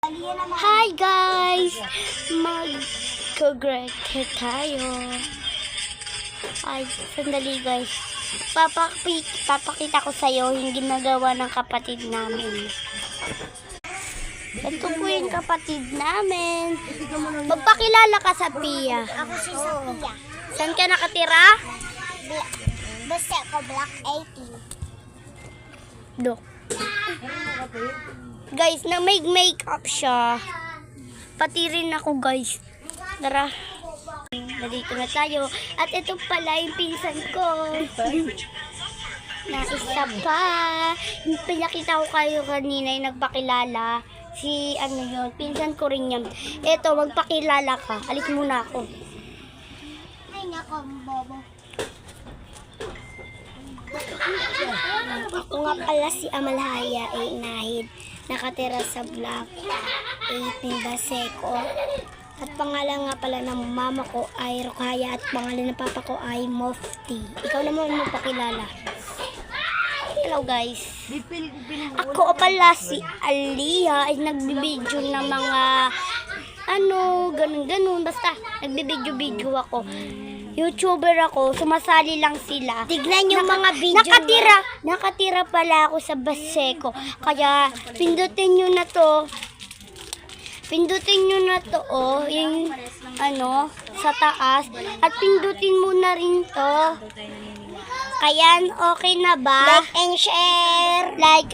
Hi guys! Mag-grete tayo. Ay, sandali guys. Papakita ko sa'yo yung ginagawa ng kapatid namin. Ito po yung kapatid namin. Magpakilala ka sa Pia. Ako si Sophia. Saan ka nakatira? Basta ako Block 18. Do. Guys, na make-up siya. Pati rin ako guys. Tara. Nandito na tayo. At ito pala yung pinsan ko. Na isa pa. Pinakita ko kayo kanina yung nagpakilala. Si ano yun, pinsan ko rin yan. Ito, magpakilala ka. Alis muna ako. Ay, nako, bobo. Ako nga pala si Amalhaya Inahid. Nakatira sa Block 18 Baseco. At pangalan nga pala ng mama ko ay Rokaya at pangalan ng papa ko ay Mofti. Ikaw naman magpakilala. Hello guys. Ako pala si Aliyah ay nagbibideo ng mga ganun. Basta nagbibideo ako. YouTuber ako, sumasali lang sila. Tignan yung mga video. Nakatira pala ako sa Baseco. Kaya pindutin nyo na to. Yung sa taas. At pindutin mo na rin to. Kaya okay na ba? Like and share. Like